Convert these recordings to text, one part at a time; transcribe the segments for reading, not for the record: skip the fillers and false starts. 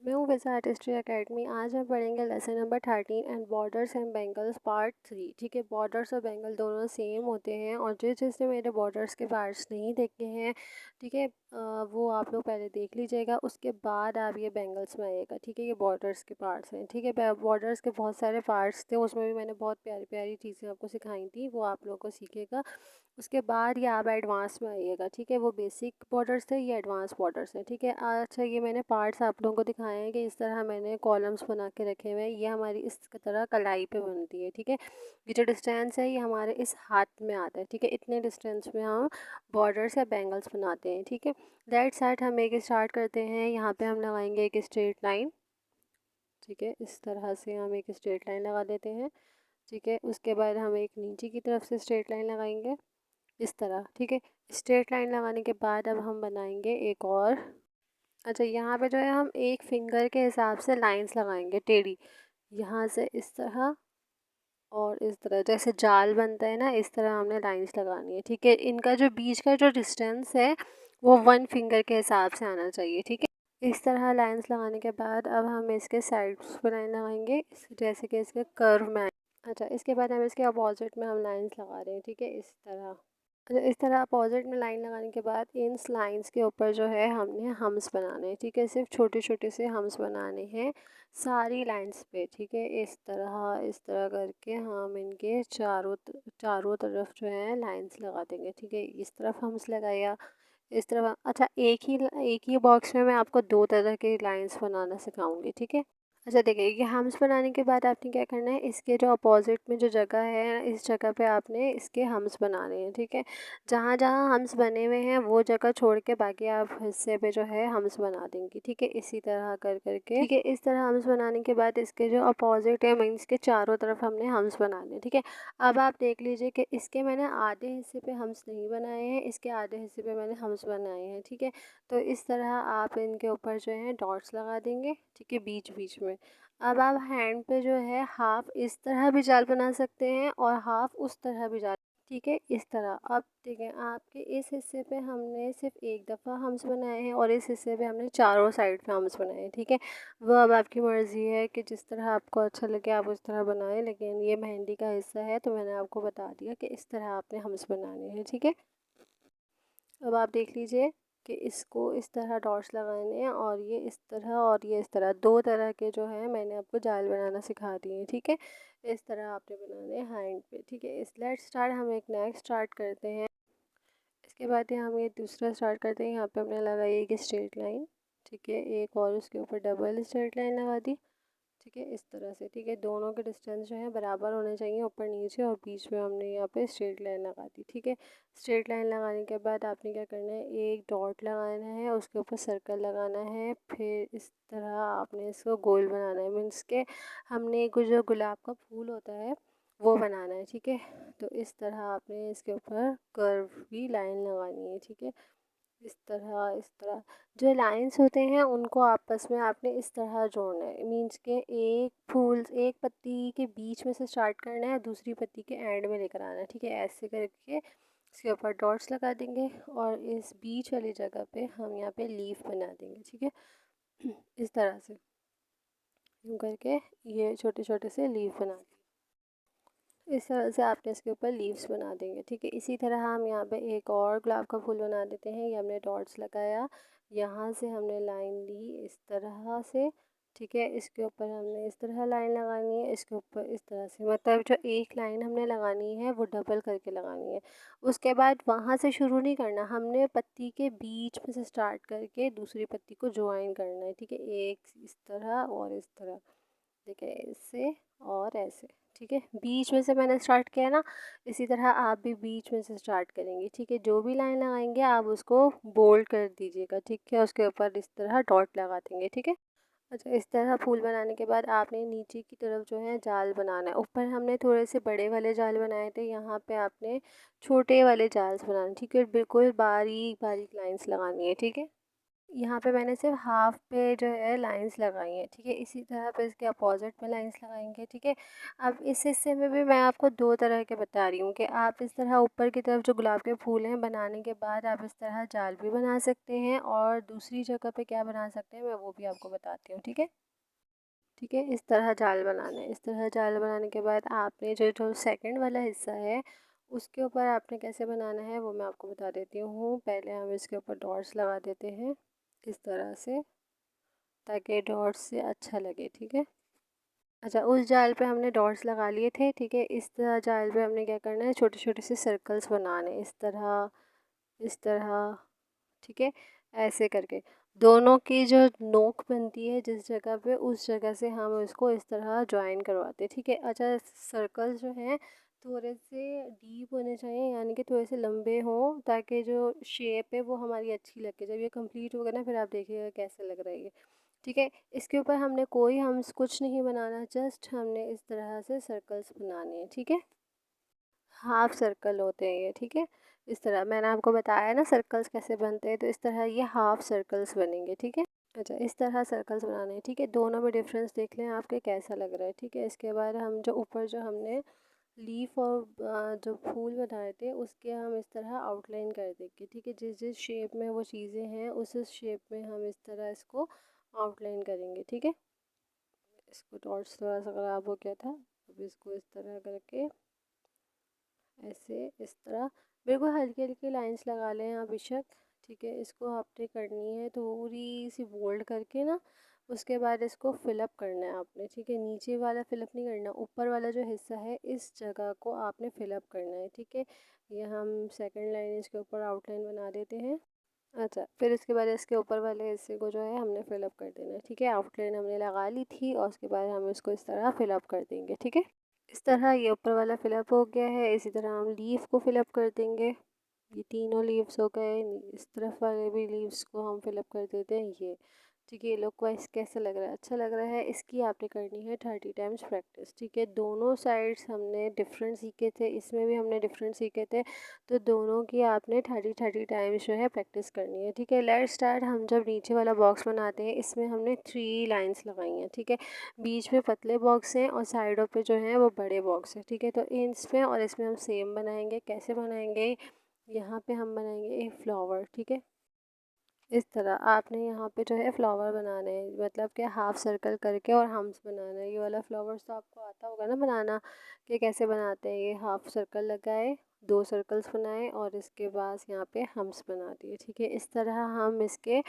मैं हूँ वैसा आर्टिस्ट्री एकेडमी। आज हम पढ़ेंगे lesson number 13 and borders and bangles part 3। ठीक है, बॉर्डर्स और बेंगल दोनों सेम होते हैं और जिसने मेरे बॉर्डर्स के पार्ट्स नहीं देखे हैं, ठीक है, वो आप लोग पहले देख लीजिएगा, उसके बाद आप ये बेंगल्स में आइएगा। ठीक है, ये बॉर्डर्स के पार्ट्स हैं। ठीक है, बॉर्डर्स के बहुत सारे पार्ट्स थे, उसमें भी मैंने बहुत प्यारी प्यारी चीज़ें आपको सिखाई थी, वो आप लोगों को सीखेगा। उसके बाद ये आप एडवांस में आइएगा। ठीक है, वो बेसिक बॉर्डर्स थे, ये एडवांस बॉर्डर्स हैं। ठीक है, अच्छा ये मैंने पार्ट्स आप लोगों को दिखाए हैं कि इस तरह मैंने कॉलम्स बना के रखे हुए हैं। ये हमारी इस तरह कलाई पे बनती है। ठीक है, ये जो डिस्टेंस है ये हमारे इस हाथ में आता है। ठीक है, इतने डिस्टेंस में हम बॉर्डर्स या बेंगल्स बनाते हैं। ठीक है, दैट साइड हम एक स्टार्ट करते हैं। यहाँ पे हम लगाएंगे एक स्ट्रेट लाइन। ठीक है, इस तरह से हम एक स्ट्रेट लाइन लगा देते हैं। ठीक है, उसके बाद हम एक नीचे की तरफ से स्ट्रेट लाइन लगाएंगे इस तरह। ठीक है, स्ट्रेट लाइन लगाने के बाद अब हम बनाएंगे एक और। अच्छा, यहाँ पे जो है हम एक फिंगर के हिसाब से लाइंस लगाएंगे टेढ़ी, यहाँ से इस तरह और इस तरह, जैसे जाल बनता है ना, इस तरह हमने लाइंस लगानी है। ठीक है, इनका जो बीच का जो डिस्टेंस है वो 1 फिंगर के हिसाब से आना चाहिए। ठीक है, इस तरह लाइंस लगाने के बाद अब हम इसके साइड्स पर लाइन लगाएंगे, जैसे कि इसके कर्व में। अच्छा, इसके बाद हम इसके अपोजिट में हम लाइंस लगा रहे हैं। ठीक है, इस तरह। अच्छा, इस तरह अपोजिट में लाइन लगाने के बाद इन लाइंस के ऊपर जो है हमने हम्स बनाने हैं। ठीक है, सिर्फ छोटे छोटे से हम्स बनाने हैं सारी लाइंस पे। ठीक है, इस तरह करके हम इनके चारों तरफ जो है लाइंस लगा देंगे। ठीक है, इस तरफ हम्स लगाया, इस तरफ। अच्छा, एक ही बॉक्स में मैं आपको 2 तरह के लाइंस बनाना सिखाऊंगी। ठीक है। अच्छा, देखिए, ये हम्स बनाने के बाद आपने क्या करना है, इसके जो अपोजिट में जो जगह है, इस जगह पे आपने इसके हम्स बनाने हैं। ठीक है, जहाँ जहाँ हम्स बने हुए हैं वो जगह छोड़ के बाकी आप हिस्से पे जो है हम्स बना देंगी। ठीक है, इसी तरह कर करके। ठीक है, इस तरह हम्स बनाने के बाद इसके जो अपोजिट है मीन्स के चारों तरफ हमने हम्स बनाने हैं। ठीक है, अब आप देख लीजिए कि इसके मैंने आधे हिस्से पे हम्स नहीं बनाए हैं, इसके आधे हिस्से पे मैंने हम्स बनाए हैं। ठीक है, तो इस तरह आप इनके ऊपर जो है डॉट्स लगा देंगे। ठीक है, बीच बीच में। अब आप हैंड पे जो है हाफ इस तरह भी जाल बना सकते हैं और हाफ उस तरह भी जाल। ठीक है, इस तरह। अब देखें, आपके इस हिस्से पे हमने सिर्फ एक दफ़ा हम्स बनाए हैं और इस हिस्से पे हमने चारों साइड पे हम्स बनाए हैं। ठीक है, वो अब आपकी मर्ज़ी है कि जिस तरह आपको अच्छा लगे आप उस तरह बनाएं, लेकिन ये मेहंदी का हिस्सा है तो मैंने आपको बता दिया कि इस तरह आपने हम्स बनाने हैं। ठीक है, अब आप देख लीजिए कि इसको इस तरह डॉट्स लगाने हैं और ये इस तरह और ये इस तरह, 2 तरह के जो है मैंने आपको जाल बनाना सिखा दिए हैं। ठीक है, इस तरह आपने बनाने हैं हैंड पे। ठीक है, इस लेट्स स्टार्ट, हम एक नेक्स्ट स्टार्ट करते हैं। इसके बाद ये हम ये दूसरा स्टार्ट करते हैं। यहाँ पे हमने लगाई एक स्ट्रेट लाइन। ठीक है, एक और उसके ऊपर डबल स्ट्रेट लाइन लगा दी। ठीक है, इस तरह से। ठीक है, दोनों के डिस्टेंस जो है बराबर होने चाहिए, ऊपर नीचे, और बीच में हमने यहाँ पे स्ट्रेट लाइन लगा दी। ठीक है, स्ट्रेट लाइन लगाने के बाद आपने क्या करना है, एक डॉट लगाना है, उसके ऊपर सर्कल लगाना है, फिर इस तरह आपने इसको गोल बनाना है। मीन्स के हमने जो गुलाब का फूल होता है वो बनाना है। ठीक है, तो इस तरह आपने इसके ऊपर कर्व की लाइन लगानी है। ठीक है, इस तरह जो लाइंस होते हैं उनको आपस में आपने इस तरह जोड़ना है। मीन्स के एक पत्ती के बीच में से स्टार्ट करना है, दूसरी पत्ती के एंड में लेकर आना है। ठीक है, ऐसे करके इसके ऊपर डॉट्स लगा देंगे और इस बीच वाली जगह पे हम यहाँ पे लीफ बना देंगे। ठीक है, इस तरह से यूँ करके ये छोटे छोटे से लीफ बना देंगे। इस तरह से आपने इसके ऊपर लीव्स बना देंगे। ठीक है, इसी तरह हम यहाँ पे एक और गुलाब का फूल बना देते हैं। ये हमने डॉट्स लगाया, यहाँ से हमने लाइन ली इस तरह से। ठीक है, इसके ऊपर हमने इस तरह लाइन लगानी है, इसके ऊपर इस तरह से, मतलब जो एक लाइन हमने लगानी है वो डबल करके लगानी है। उसके बाद वहाँ से शुरू नहीं करना, हमने पत्ती के बीच में से स्टार्ट करके दूसरी पत्ती को ज्वाइन करना है। ठीक है, एक इस तरह और इस तरह, देखिए ऐसे और ऐसे। ठीक है, बीच में से मैंने स्टार्ट किया ना, इसी तरह आप भी बीच में से स्टार्ट करेंगे। ठीक है, जो भी लाइन लगाएंगे आप उसको बोल्ड कर दीजिएगा। ठीक है, उसके ऊपर इस तरह डॉट लगा देंगे। ठीक है, अच्छा, इस तरह फूल बनाने के बाद आपने नीचे की तरफ जो है जाल बनाना है। ऊपर हमने थोड़े से बड़े वाले जाल बनाए थे, यहाँ पे आपने छोटे वाले जाल्स बनाने। ठीक है, बिल्कुल बारीक बारीक लाइंस लगानी है। ठीक है, यहाँ पे मैंने सिर्फ हाफ पे जो है लाइंस लगाई हैं, ठीक है। इसी तरह पे इसके अपोजिट में लाइंस लगाएंगे, ठीक है। अब इस हिस्से में भी मैं आपको दो तरह के बता रही हूँ कि आप इस तरह ऊपर की तरफ जो गुलाब के फूल हैं बनाने के बाद आप इस तरह जाल भी बना सकते हैं, और दूसरी जगह पे क्या बना सकते हैं मैं वो भी आपको बताती हूँ, ठीक है। ठीक है, इस तरह जाल बनाना है। इस तरह जाल बनाने के बाद आपने जो जो सेकंड वाला हिस्सा है उसके ऊपर आपने कैसे बनाना है वो मैं आपको बता देती हूँ। पहले हम इसके ऊपर डॉट्स लगा देते हैं इस तरह से, ताकि डॉट्स से अच्छा लगे, ठीक है। अच्छा, उस जाल पे हमने डॉट्स लगा लिए थे, ठीक है। इस तरह जाल पे हमने क्या करना है, छोटे छोटे से सर्कल्स बनाने, इस तरह, ठीक है। ऐसे करके दोनों की जो नोक बनती है जिस जगह पे, उस जगह से हम इसको इस तरह ज्वाइन करवाते हैं, ठीक है। अच्छा, सर्कल जो हैं थोड़े से डीप होने चाहिए, यानी कि थोड़े से लंबे हों, ताकि जो शेप है वो हमारी अच्छी लगे। जब ये कंप्लीट होगा ना फिर आप देखिएगा कैसे लग रहा है ये, ठीक है। इसके ऊपर हमने कोई हम कुछ नहीं बनाना, जस्ट हमने इस तरह से सर्कल्स बनाने हैं, ठीक है। हाफ सर्कल होते हैं ये, ठीक है। इस तरह मैंने आपको बताया ना सर्कल्स कैसे बनते हैं, तो इस तरह ये हाफ सर्कल्स बनेंगे, ठीक है। अच्छा, इस तरह सर्कल्स बनाने हैं, ठीक है। दोनों में डिफरेंस देख लें आपके कैसा लग रहा है, ठीक है। इसके बाद हम जो ऊपर जो हमने लीफ और जो फूल बनाए थे उसके हम इस तरह आउटलाइन कर देंगे, ठीक है। जिस जिस शेप में वो चीज़ें हैं उस शेप में हम इस तरह इसको आउटलाइन करेंगे, ठीक है। इसको डॉट्स थोड़ा सा ख़राब हो गया था, अब इसको इस तरह करके ऐसे इस तरह बिल्कुल हल्की हल्की लाइंस लगा लें आप बेशक, ठीक है। इसको आपने करनी है थोड़ी सी बोल्ड करके ना, उसके बाद इसको फिलअप करना है आपने, ठीक है। नीचे वाला फिलअप नहीं करना, ऊपर वाला जो हिस्सा है इस जगह को आपने फिलअप करना है, ठीक है। ये हम सेकंड लाइन इसके ऊपर आउटलाइन बना देते हैं। अच्छा, फिर इसके बाद इसके ऊपर वाले हिस्से को जो है हमने फिलअप कर देना है, ठीक है। आउटलाइन हमने लगा ली थी और उसके बाद हम इसको इस तरह फिलअप कर देंगे, ठीक है। इस तरह ये ऊपर वाला फिलअप हो गया है। इसी तरह हम लीफ को फिलअप कर देंगे, ये तीनों लीव्स हो गए। इस तरफ वाले भी लीव्स को हम फिलअप कर देते हैं, ये ठीक है। ये लुक वाइज कैसे लग रहा है, अच्छा लग रहा है। इसकी आपने करनी है 30 टाइम्स प्रैक्टिस, ठीक है। दोनों साइड्स हमने डिफरेंट सीखे थे, इसमें भी हमने डिफरेंट सीखे थे, तो दोनों की आपने 30 टाइम्स जो है प्रैक्टिस करनी है, ठीक है। Let's start. हम जब नीचे वाला बॉक्स बनाते हैं इसमें हमने 3 लाइन्स लगाई हैं, ठीक है। बीच में पतले बॉक्स हैं और साइडों पे जो है वो बड़े बॉक्स हैं, ठीक है। तो इसमें और इसमें हम सेम बनाएंगे। कैसे बनाएंगे, यहाँ पे हम बनाएंगे एक फ्लावर, ठीक है। इस तरह आपने यहाँ पे जो है फ्लावर बनाने हैं, मतलब कि हाफ सर्कल करके और हम्स बनाना है। ये वाला फ्लावर्स तो आपको आता होगा ना बनाना, कि कैसे बनाते हैं। ये हाफ सर्कल लगाए, 2 सर्कल्स बनाए और इसके बाद यहाँ पे हम्स बना दिए, ठीक है। इस तरह हम इसके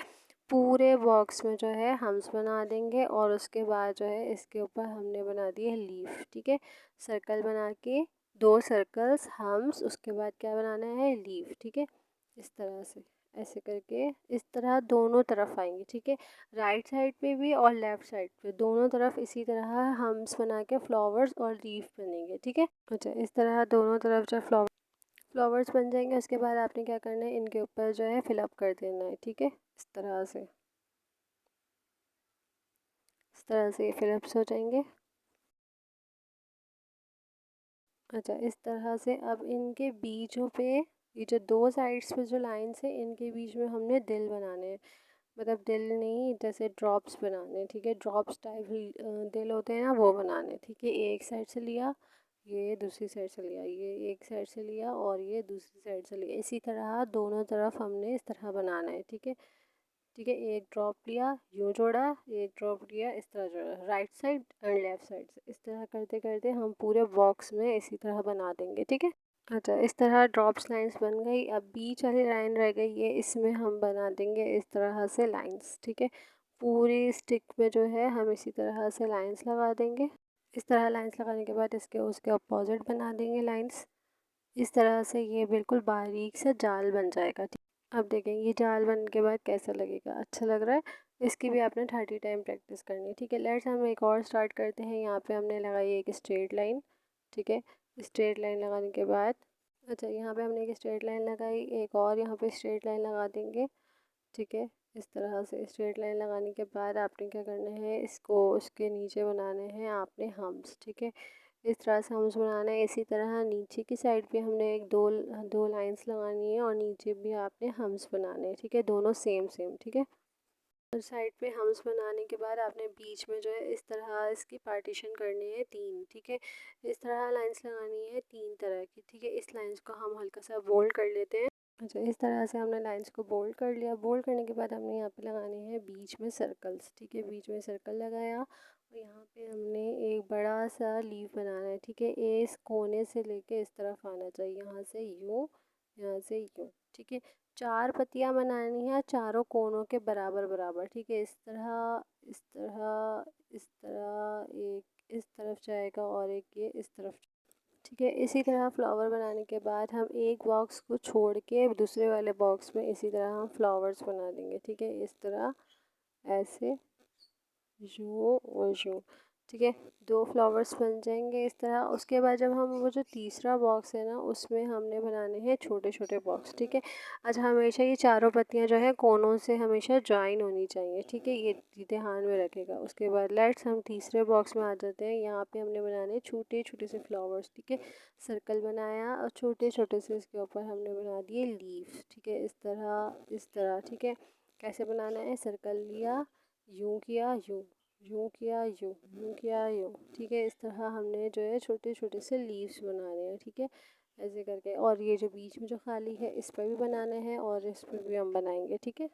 पूरे बॉक्स में जो है हम्स बना देंगे और उसके बाद जो है इसके ऊपर हमने बना दिए लीफ, ठीक है। सर्कल बना के 2 सर्कल्स हम्स, उसके बाद क्या बनाना है, लीफ, ठीक है। इस तरह से ऐसे करके इस तरह दोनों तरफ आएंगे, ठीक है। राइट साइड पे भी और लेफ़्ट साइड पे दोनों तरफ इसी तरह हम्स बना के फ्लावर्स और लीफ बनेंगे, ठीक है। अच्छा, इस तरह दोनों तरफ जो फ्लावर्स बन जाएंगे, उसके बाद आपने क्या करना है, इनके ऊपर जो है फिलअप कर देना है, ठीक है। इस तरह से ये फिलअप्स हो जाएंगे। अच्छा, इस तरह से अब इनके बीचों पे, ये जो 2 साइड्स पे जो लाइन्स है इनके बीच में हमने दिल बनाने हैं, मतलब दिल नहीं, जैसे ड्रॉप्स बनाने हैं, ठीक है। ड्रॉप्स टाइप दिल होते हैं ना, वो बनाने हैं, ठीक है। एक साइड से लिया, ये दूसरी साइड से लिया, ये एक साइड से लिया और ये दूसरी साइड से लिया, इसी तरह दोनों तरफ हमने इस तरह बनाना है, ठीक है। ठीक है, एक ड्रॉप लिया, यूँ जोड़ा, एक ड्रॉप लिया, इस तरह जोड़ा, right side and left side से। इस तरह करते करते हम पूरे बॉक्स में इसी तरह बना देंगे, ठीक है। अच्छा, इस तरह ड्रॉप्स लाइंस बन गई। अब बीच वाली लाइन रह गई है, इसमें हम बना देंगे इस तरह से लाइंस, ठीक है। पूरी स्टिक में जो है हम इसी तरह से लाइंस लगा देंगे। इस तरह लाइंस लगाने के बाद इसके उसके अपोजिट बना देंगे लाइंस। इस तरह से ये बिल्कुल बारीक सा जाल बन जाएगा, ठीक। अब देखेंगे ये जाल बनने के बाद कैसा लगेगा, अच्छा लग रहा है। इसकी भी आपने 30 टाइम प्रैक्टिस करनी है, ठीक है। लेट्स हम एक और स्टार्ट करते हैं। यहाँ पे हमने लगाई एक स्ट्रेट लाइन, ठीक है। स्ट्रेट लाइन लगाने के बाद, अच्छा, यहाँ पे हमने एक स्ट्रेट लाइन लगाई, एक और यहाँ पे स्ट्रेट लाइन लगा देंगे, ठीक है। इस तरह से स्ट्रेट लाइन लगाने के बाद आपने क्या करना है, इसको उसके नीचे बनाने हैं आपने हम्स, ठीक है। इस तरह से हम्स बनाना है। इसी तरह नीचे की साइड पे हमने एक दो लाइंस लगानी है और नीचे भी आपने हम्स बनाने हैं, ठीक है। दोनों सेम सेम, ठीक है। साइड पे हम्स बनाने के बाद आपने बीच में जो है इस तरह इसकी पार्टीशन करनी है 3, ठीक है। इस तरह लाइंस लगानी है 3 तरह की, ठीक है। इस लाइंस को हम हल्का सा बोल्ड कर लेते हैं। अच्छा, इस तरह से हमने लाइंस को बोल्ड कर लिया। बोल्ड करने के बाद हमने यहाँ पे लगाने हैं बीच में सर्कल्स, ठीक है। बीच में सर्कल लगाया और यहाँ पे हमने एक बड़ा सा लीफ बनाना है, ठीक है। इस कोने से लेके इस तरफ आना चाहिए, यहाँ से यूँ, यहाँ से यूँ, ठीक है। 4 पत्तियाँ बनानी है चारों कोनों के बराबर बराबर, ठीक है। इस तरह, इस तरह, इस तरह, एक इस तरफ जाएगा और एक ये इस तरफ, ठीक है। इसी तरह फ्लावर बनाने के बाद हम एक बॉक्स को छोड़ के दूसरे वाले बॉक्स में इसी तरह हम फ्लावर्स बना देंगे, ठीक है। इस तरह, ऐसे, यूँ और यूँ, ठीक है। 2 फ्लावर्स बन जाएंगे इस तरह। उसके बाद जब हम वो जो तीसरा बॉक्स है ना उसमें हमने बनाने हैं छोटे छोटे बॉक्स, ठीक है। अच्छा, हमेशा ये चारों पत्तियां जो है कोनों से हमेशा ज्वाइन होनी चाहिए, ठीक है। ये ध्यान में रखेगा। उसके बाद लेट्स हम तीसरे बॉक्स में आ जाते हैं। यहाँ पे हमने बनाने छोटे छोटे से फ्लावर्स, ठीक है। सर्कल बनाया और छोटे छोटे से इसके ऊपर हमने बना दिए लीफ, ठीक है। इस तरह, इस तरह, ठीक है। कैसे बनाना है, सर्कल लिया, यूँ किया, यूँ किया, यूँ किया, यूँ, ठीक है। इस तरह हमने जो है छोटे छोटे से लीव्स बनाने हैं, ठीक है। ऐसे करके, और ये जो बीच में जो खाली है इस पर भी बनाने हैं और इस पर भी हम बनाएंगे, ठीक है।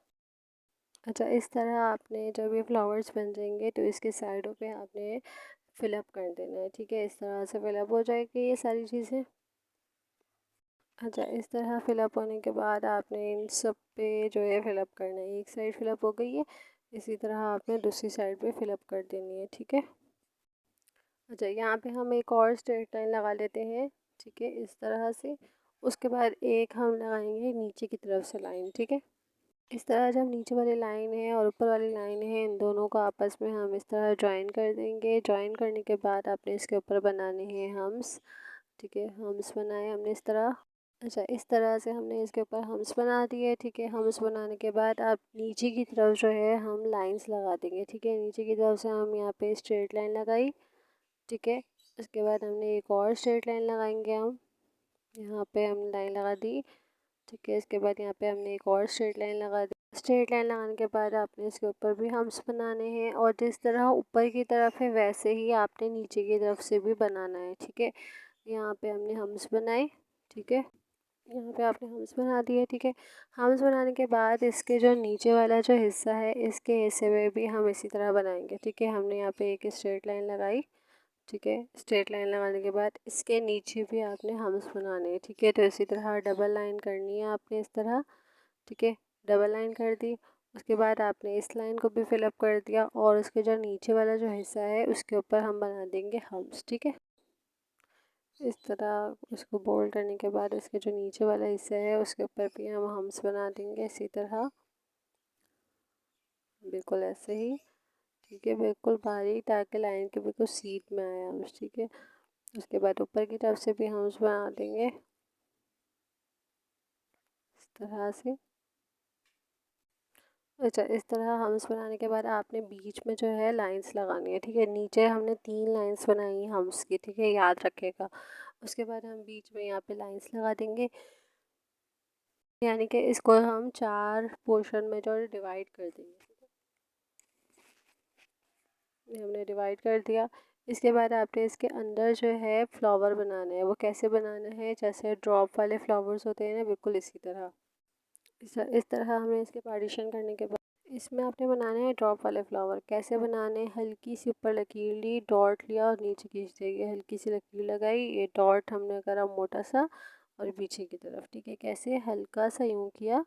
अच्छा, इस तरह आपने जब ये फ्लावर्स बन जाएंगे तो इसके साइडों पे आपने फिलअप कर देना है, ठीक है। इस तरह से फिलअप हो जाएगी ये सारी चीज़ें। अच्छा, इस तरह फिलअप होने के बाद आपने इन सब पे जो है फिलअप करना है। एक साइड फिलअप हो गई है, इसी तरह आपने दूसरी साइड पे फिलअप कर देनी है, ठीक है। अच्छा, यहाँ पे हम एक और स्ट्रेट लाइन लगा लेते हैं, ठीक है, इस तरह से। उसके बाद एक हम लगाएंगे नीचे की तरफ से लाइन, ठीक है। इस तरह जब नीचे वाली लाइन है और ऊपर वाली लाइन है इन दोनों को आपस में हम इस तरह ज्वाइन कर देंगे। ज्वाइन करने के बाद आपने इसके ऊपर बनाने हैं हम्स, ठीक है। हम्स बनाए हमने इस तरह। अच्छा, इस तरह से हमने इसके ऊपर हम्स बना दिए, ठीक है। हम्स बनाने के बाद आप नीचे की तरफ जो है हम लाइंस लगा देंगे, ठीक है। नीचे की तरफ से हम यहाँ पे स्ट्रेट लाइन लगाई, ठीक है। उसके बाद हमने एक और स्ट्रेट लाइन लगाएंगे हम, यहाँ पे हम लाइन लगा दी, ठीक है। इसके बाद यहाँ पे हमने एक और स्ट्रेट लाइन लगा दी। स्ट्रेट लाइन लगाने के बाद आपने इसके ऊपर भी हम्स बनाने हैं और जिस तरह ऊपर की तरफ है वैसे ही आपने नीचे की तरफ से भी बनाना है, ठीक है। यहाँ पे हमने हम्स बनाए, ठीक है। यहाँ पे आपने हम्स बना दिए, ठीक है। हम्स बनाने के बाद इसके जो नीचे वाला जो हिस्सा है इसके हिस्से में भी हम इसी तरह बनाएंगे, ठीक है। हमने यहाँ पे एक स्ट्रेट लाइन लगाई, ठीक है। स्ट्रेट लाइन लगाने के बाद इसके नीचे भी आपने हम्स बनाने हैं, ठीक है। तो इसी तरह डबल लाइन करनी है आपने इस तरह, ठीक है। डबल लाइन कर दी। उसके बाद आपने इस लाइन को भी फिलअप कर दिया और उसके जो नीचे वाला जो हिस्सा है उसके ऊपर हम बना देंगे हम्स, ठीक है। इस तरह उसको बोल्ड करने के बाद इसके जो नीचे वाला हिस्सा है उसके ऊपर भी हम हम्स बना देंगे इसी तरह, बिल्कुल ऐसे ही, ठीक है। बिल्कुल बारीक, ताकि लाइन के बिल्कुल सीध में आए हम्स, ठीक है। उसके बाद ऊपर की तरफ से भी हम्स बना देंगे इस तरह से। अच्छा, इस तरह हम्स बनाने के बाद आपने बीच में जो है लाइंस लगानी है, ठीक है। नीचे हमने 3 लाइंस बनाई हैं हम्स की, ठीक है, याद रखेगा। उसके बाद हम बीच में यहाँ पे लाइंस लगा देंगे, यानी कि इसको हम 4 पोर्शन में जो डिवाइड कर देंगे, ये हमने डिवाइड कर दिया। इसके बाद आपने इसके अंदर जो है फ्लावर बनाना है। वो कैसे बनाना है, जैसे ड्रॉप वाले फ्लावर्स होते हैं ना, बिल्कुल इसी तरह। इस तरह हमने इसके पार्टीशन करने के बाद इसमें आपने बनाने हैं ड्रॉप वाले फ्लावर। कैसे बनाने, हल्की सी ऊपर लकीर ली, डॉट लिया और नीचे खींच देंगे। हल्की सी लकीर लगाई, ये डॉट हमने करा मोटा सा और पीछे की तरफ, ठीक है। कैसे, हल्का सा यूँ किया,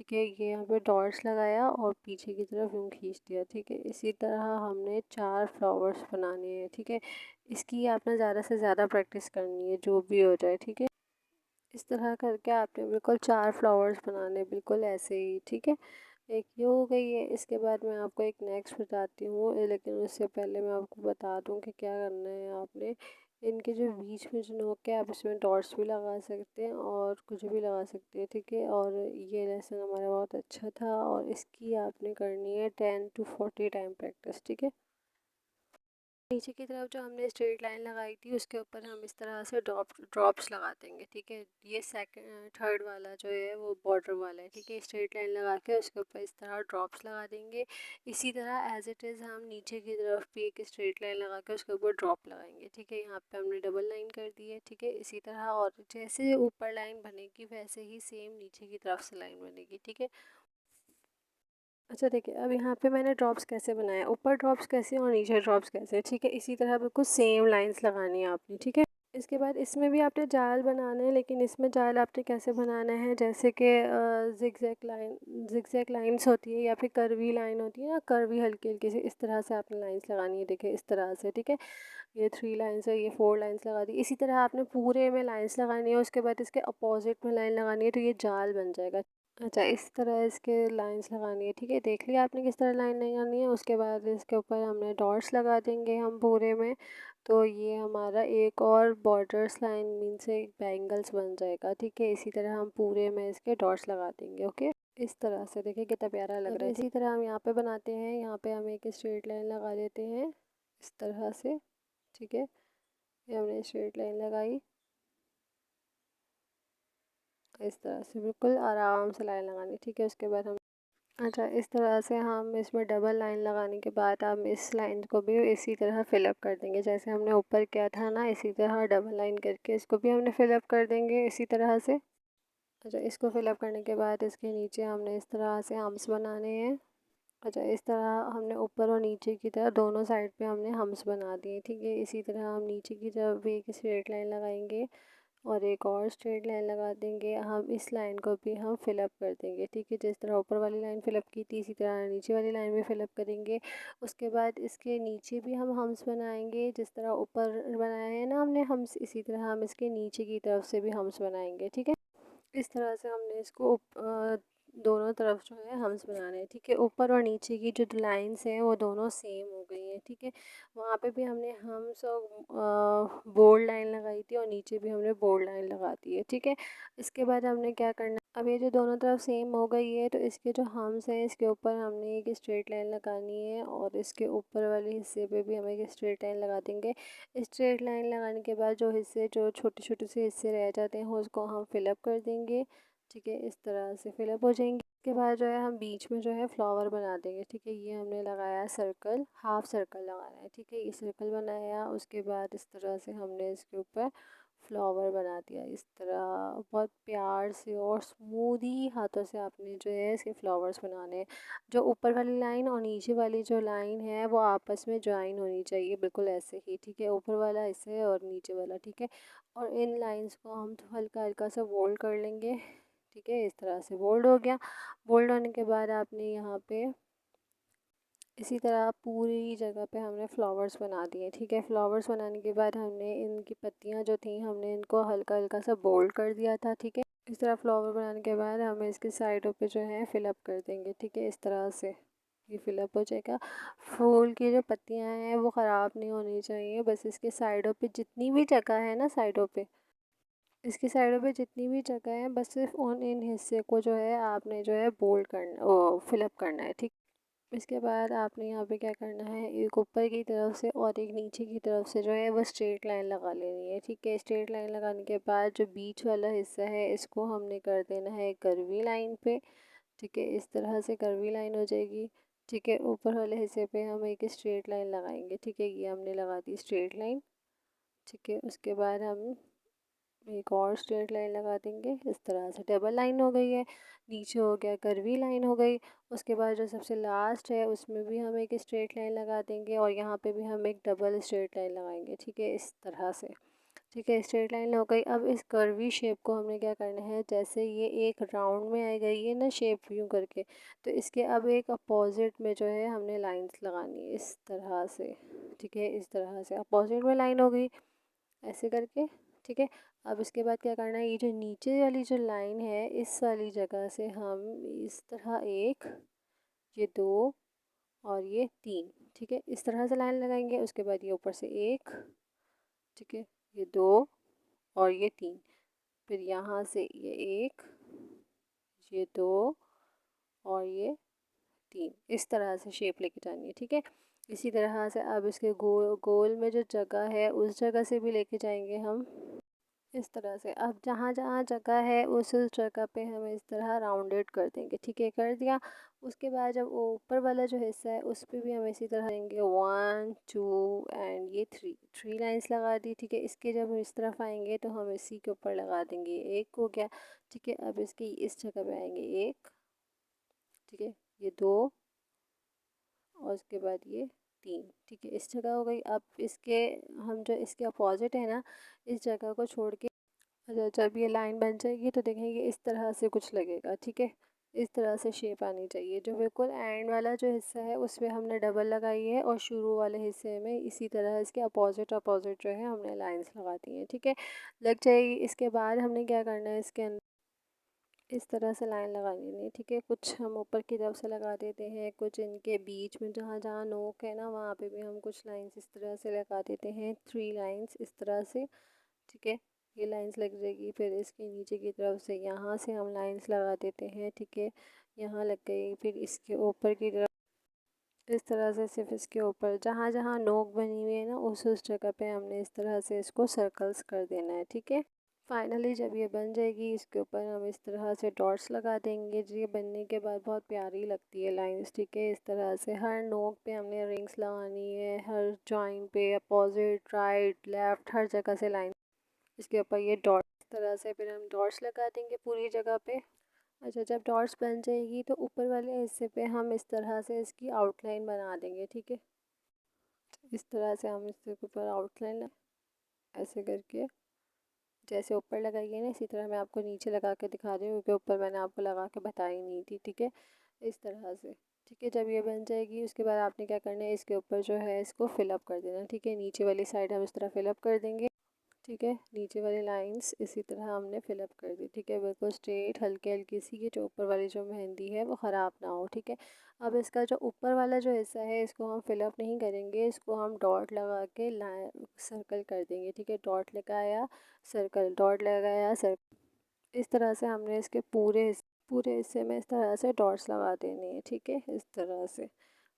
ठीक है। ये यहाँ पे डॉट्स लगाया और पीछे की तरफ यूँ खींच दिया, ठीक है। इसी तरह हमने 4 फ्लावर्स बनाने हैं, ठीक है। इसकी आपने ज़्यादा से ज़्यादा प्रैक्टिस करनी है, जो भी हो जाए, ठीक है। इस तरह करके आपने बिल्कुल 4 फ्लावर्स बनाने, बिल्कुल ऐसे ही, ठीक है। एक ये हो गई है। इसके बाद मैं आपको एक नेक्स्ट बताती हूँ, लेकिन उससे पहले मैं आपको बता दूँ कि क्या करना है आपने। इनके जो बीच में जो नोक है आप इसमें डॉट्स भी लगा सकते हैं और कुछ भी लगा सकते हैं, ठीक है। और ये लेसन हमारा बहुत अच्छा था और इसकी आपने करनी है 10 to 40 टाइम प्रैक्टिस, ठीक है। नीचे की तरफ जो हमने स्ट्रेट लाइन लगाई थी उसके ऊपर हम इस तरह से ड्रॉप्स लगा देंगे। ठीक है, ये सेकंड थर्ड वाला जो है वो बॉर्डर वाला है। ठीक है, स्ट्रेट लाइन लगा के उसके ऊपर इस तरह ड्रॉप्स लगा देंगे। इसी तरह एज इट इज़ हम नीचे की तरफ भी एक स्ट्रेट लाइन लगा के उसके ऊपर ड्रॉप लगाएंगे। ठीक है, यहाँ पे हमने डबल लाइन कर दी है। ठीक है, इसी तरह और जैसे ऊपर लाइन बनेगी वैसे ही सेम नीचे की तरफ से लाइन बनेगी। ठीक है, अच्छा देखिए, अब यहाँ पे मैंने ड्रॉप्स कैसे बनाए, ऊपर ड्रॉप्स कैसे और नीचे ड्रॉप्स कैसे। ठीक है, इसी तरह बिल्कुल सेम लाइंस लगानी है आपने। ठीक है, इसके बाद इसमें भी आपने जाल बनाना है, लेकिन इसमें जाल आपने कैसे बनाना है, जैसे कि जिगजैग लाइंस होती है या फिर कर्वी लाइन होती है ना, कर्वी हल्की हल्की सी, इस तरह से आपने लाइंस लगानी है। देखिए इस तरह से। ठीक है, ये 3 लाइंस है, ये 4 लाइंस लगा दी। इसी तरह आपने पूरे में लाइंस लगानी है, उसके बाद इसके अपोजिट में लाइन लगानी है, तो ये जाल बन जाएगा। अच्छा, इस तरह इसके लाइंस लगानी है। ठीक है, देख लिया आपने किस तरह लाइन लगानी है। उसके बाद इसके ऊपर हमने डॉट्स लगा देंगे हम पूरे में, तो ये हमारा एक और बॉर्डर्स लाइन मीन से बैंगल्स बन जाएगा। ठीक है, इसी तरह हम पूरे में इसके डॉट्स लगा देंगे। ओके, इस तरह से देखिए कितना प्यारा लग रहा है। इसी तरह हम यहाँ पे बनाते हैं, यहाँ पे हम एक स्ट्रेट लाइन लगा देते हैं इस तरह से। ठीक है, ये हमने स्ट्रेट लाइन लगाई इस तरह से, बिल्कुल आराम से लाइन लगानी। ठीक है, उसके बाद हम अच्छा, इस तरह से हम इसमें डबल लाइन लगाने के बाद हम इस लाइन को भी इसी तरह फिलअप कर देंगे, जैसे हमने ऊपर किया था ना, इसी तरह डबल लाइन करके इसको भी हमने फिलअप कर देंगे इसी तरह से। अच्छा, इसको फिलअप करने के बाद इसके नीचे हमने इस तरह से हम्स बनाने हैं। अच्छा, इस तरह हमने ऊपर और नीचे की तरह दोनों साइड पे हमने हम्स बना दिए। ठीक है, इसी तरह हम नीचे की तरफ भी एक स्ट्रेट लाइन लगाएंगे और एक और स्ट्रेट लाइन लगा देंगे। हम इस लाइन को भी हम फिलअप कर देंगे। ठीक है, जिस तरह ऊपर वाली लाइन फिलअप की थी इसी तरह नीचे वाली लाइन भी फिलअप करेंगे। उसके बाद इसके नीचे भी हम हम्स बनाएंगे, जिस तरह ऊपर बनाए हैं ना हमने हम्स, इसी तरह हम इसके नीचे की तरफ से भी हम्स बनाएंगे। ठीक है, इस तरह से हमने इसको दोनों तरफ जो है हम्स बनाने हैं। ठीक है, ऊपर और नीचे की जो लाइंस हैं वो दोनों सेम हो गई हैं। ठीक है, वहाँ पे भी हमने हम्स और बोल्ड लाइन लगाई थी और नीचे भी हमने बोल्ड लाइन लगा दी है। ठीक है, इसके बाद हमने क्या करना, अब ये जो दोनों तरफ सेम हो गई है तो इसके जो हम्स हैं इसके ऊपर हमने एक स्ट्रेट लाइन लगानी है और इसके ऊपर वाले हिस्से पे भी हम एक स्ट्रेट लाइन लगा देंगे। स्ट्रेट लाइन लगाने के बाद जो हिस्से, जो छोटे छोटे से हिस्से रह जाते हैं उसको हम फिलअप कर देंगे। ठीक है, इस तरह से फिलअप हो जाएंगे। इसके बाद जो है हम बीच में जो है फ्लावर बना देंगे। ठीक है, ये हमने लगाया सर्कल, हाफ सर्कल लगाना है। ठीक है, ये सर्कल बनाया, उसके बाद इस तरह से हमने इसके ऊपर फ्लावर बना दिया इस तरह। बहुत प्यार से और स्मूदी हाथों से आपने जो है इसके फ्लावर्स बनाने हैं। जो ऊपर वाली लाइन और नीचे वाली जो लाइन है वो आपस में ज्वाइन होनी चाहिए, बिल्कुल ऐसे ही। ठीक है, ऊपर वाला ऐसे और नीचे वाला। ठीक है, और इन लाइंस को हम तो हल्का हल्का सा फोल्ड कर लेंगे। ठीक है, इस तरह से बोल्ड हो गया। बोल्ड होने के बाद आपने यहाँ पे इसी तरह पूरी जगह पे हमने फ्लावर्स बना दिए। ठीक है, फ्लावर्स बनाने के बाद हमने इनकी पत्तियाँ जो थी हमने इनको हल्का हल्का सा बोल्ड कर दिया था। ठीक है, इस तरह फ्लावर बनाने के बाद हमें इसकी साइडों पे जो है फिलअप कर देंगे। ठीक है, इस तरह से ये फिलअप हो जाएगा। फूल की जो पत्तियाँ हैं वो ख़राब नहीं होनी चाहिए, बस इसके साइडों पे जितनी भी जगह है ना, साइडों पे, इसकी साइडों पे जितनी भी जगह है बस सिर्फ उन इन हिस्से को जो है आपने जो है बोल्ड करना, ओ फिलअप करना है। ठीक, इसके बाद आपने यहाँ पे क्या करना है, एक ऊपर की तरफ से और एक नीचे की तरफ से जो है वो स्ट्रेट लाइन लगा लेनी है। ठीक है, स्ट्रेट लाइन लगाने के बाद जो बीच वाला हिस्सा है इसको हमने कर देना है कर्वी लाइन पे। ठीक है, इस तरह से कर्वी लाइन हो जाएगी। ठीक है, ऊपर वाले हिस्से पे हम एक स्ट्रेट लाइन लगाएंगे। ठीक है, ये हमने लगा दी स्ट्रेट लाइन। ठीक है, उसके बाद हम एक और स्ट्रेट लाइन लगा देंगे इस तरह से, डबल लाइन हो गई है। नीचे हो गया, कर्वी लाइन हो गई। उसके बाद जो सबसे लास्ट है उसमें भी हम एक स्ट्रेट लाइन लगा देंगे और यहाँ पे भी हम एक डबल स्ट्रेट लाइन लगाएंगे। ठीक है, इस तरह से। ठीक है, स्ट्रेट लाइन हो गई। अब इस कर्वी शेप को हमने क्या करना है, जैसे ये एक राउंड में आ गई है ना शेप यूँ करके, तो इसके अब एक अपोजिट में जो है हमने लाइंस लगानी है इस तरह से। ठीक है, इस तरह से अपोजिट में लाइन हो गई ऐसे करके। ठीक है, अब इसके बाद क्या करना है, ये जो नीचे वाली जो लाइन है इस वाली जगह से हम इस तरह एक, ये दो और ये तीन, ठीक है, इस तरह से लाइन लगाएंगे। उसके बाद ये ऊपर से एक, ठीक है, ये दो और ये तीन, फिर यहाँ से ये एक, ये दो और ये तीन, इस तरह से शेप लेके जानी है। ठीक है, इसी तरह से अब इसके गोल गोल में जो जगह है उस जगह से भी लेके जाएंगे हम इस तरह से। अब जहाँ जहाँ जगह है उस जगह पे हम इस तरह राउंडेड कर देंगे, ठीक है, कर दिया। उसके बाद जब वो ऊपर वाला जो हिस्सा है उस पे भी हम इसी तरह देंगे 1 2 एंड ये 3 लाइंस लगा दी, ठीक है। इसके जब हम इस तरफ आएंगे तो हम इसी के ऊपर लगा देंगे, एक हो गया, ठीक है। अब इसकी इस जगह पे आएंगे एक, ठीक है, ये दो और उसके बाद ये 3, ठीक है, इस जगह हो गई। अब इसके हम जो इसके अपोजिट है ना, इस जगह को छोड़ के जब ये लाइन बन जाएगी तो देखेंगे इस तरह से कुछ लगेगा, ठीक है। इस तरह से शेप आनी चाहिए। जो बिल्कुल एंड वाला जो हिस्सा है उसमें हमने डबल लगाई है और शुरू वाले हिस्से में इसी तरह इसके अपोजिट अपोजिट जो है हमने लाइंस लगा दी हैं, ठीक है, लग जाएगी। इसके बाद हमने क्या करना है, इसके अंदर इस तरह से लाइन लगा लेनी है, ठीक है। कुछ हम ऊपर की तरफ से लगा देते हैं, कुछ इनके बीच में जहाँ जहाँ नोक है ना वहाँ पे भी हम कुछ लाइंस इस तरह से लगा देते हैं, 3 लाइंस इस तरह से, ठीक है। ये लाइंस लग जाएगी। फिर इसके नीचे की तरफ से यहाँ से हम लाइंस लगा देते हैं, ठीक है, यहाँ लग गई। फिर इसके ऊपर की तरफ इस तरह से सिर्फ इसके ऊपर जहाँ जहाँ नोक बनी हुई है ना उस जगह पे हमने इस तरह से इसको सर्कल्स कर देना है, ठीक है। फाइनली जब ये बन जाएगी इसके ऊपर हम इस तरह से डॉट्स लगा देंगे। जी, ये बनने के बाद बहुत प्यारी लगती है लाइंस, ठीक है। इस तरह से हर नोक पे हमने रिंग्स लगानी है, हर जॉइंट पे अपोजिट राइट लेफ्ट हर जगह से लाइन इसके ऊपर ये डॉट इस तरह से फिर हम डॉट्स लगा देंगे पूरी जगह पे। अच्छा, जब डॉट्स बन जाएगी तो ऊपर वाले हिस्से पे हम इस तरह से इसकी आउटलाइन बना देंगे, ठीक है। इस तरह से हम इसके ऊपर आउटलाइन ऐसे करके जैसे ऊपर लगाई है ना इसी तरह मैं आपको नीचे लगा के दिखा रही हूँ, क्योंकि ऊपर मैंने आपको लगा के बताई नहीं थी, ठीक है। इस तरह से, ठीक है। जब ये बन जाएगी उसके बाद आपने क्या करना है, इसके ऊपर जो है इसको फिलअप कर देना, ठीक है। नीचे वाली साइड हम इस तरह फिलअप कर देंगे, ठीक है। नीचे वाली लाइंस इसी तरह हमने फिलअप कर दी, ठीक है, बिल्कुल स्ट्रेट, हल्की हल्की सी, ये जो ऊपर वाली जो मेहंदी है वो ख़राब ना हो, ठीक है। अब इसका जो ऊपर वाला जो हिस्सा है इसको हम फिलअप नहीं करेंगे, इसको हम डॉट लगा के लाइन सर्कल कर देंगे, ठीक है। डॉट लगाया सर्कल, डॉट लगाया सर्कल, इस तरह से हमने इसके पूरे हिस्से में इस तरह से डॉट्स लगा देने हैं, ठीक है। इस तरह से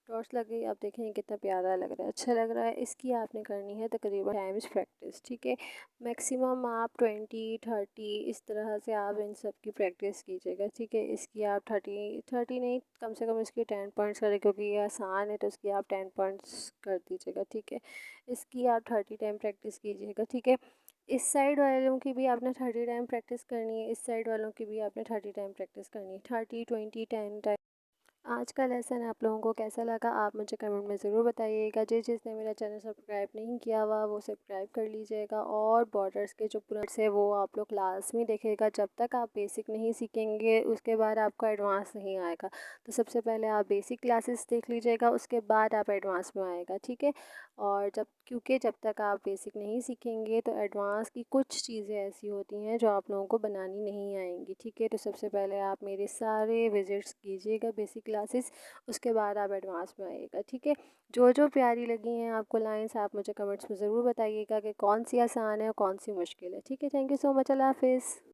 डॉट्स लग गई। आप देखें कितना प्यारा लग रहा है, अच्छा लग रहा है। इसकी आपने करनी है तकरीबन टाइम्स प्रैक्टिस, ठीक है। मैक्सिमम आप 20 30 इस तरह से आप इन सब की प्रैक्टिस कीजिएगा, ठीक है। इसकी आप 30 नहीं, कम से कम इसकी 10 पॉइंट्स करें, क्योंकि ये आसान है तो इसकी आप 10 पॉइंट्स कर दीजिएगा, ठीक है। इसकी आप 30 टाइम प्रैक्टिस कीजिएगा, ठीक है। इस साइड वालों की भी आपने 30 टाइम प्रैक्टिस करनी है, इस साइड वालों की भी आपने 30 टाइम प्रैक्टिस करनी है, 30 20 10 टाइम। आज का लेसन आप लोगों को कैसा लगा आप मुझे कमेंट में ज़रूर बताइएगा। जिसने मेरा चैनल सब्सक्राइब नहीं किया हुआ वो सब्सक्राइब कर लीजिएगा। और बॉर्डर्स के जो पूरा है वो आप लोग क्लास में देखिएगा। जब तक आप बेसिक नहीं सीखेंगे उसके बाद आपको एडवांस नहीं आएगा। तो सबसे पहले आप बेसिक क्लासेस देख लीजिएगा, उसके बाद आप एडवांस में आएगा, ठीक है। और क्योंकि जब तक आप बेसिक नहीं सीखेंगे तो एडवांस की कुछ चीज़ें ऐसी होती हैं जो आप लोगों को बनानी नहीं आएंगी, ठीक है। तो सबसे पहले आप मेरे सारे विजिट्स कीजिएगा बेसिक क्लासेस, उसके बाद आप एडवांस में आइएगा, ठीक है। जो जो प्यारी लगी हैं आपको लाइंस आप मुझे कमेंट्स में ज़रूर बताइएगा कि कौन सी आसान है और कौन सी मुश्किल है, ठीक है। थैंक यू सो मच, अल्लाह हाफिज़।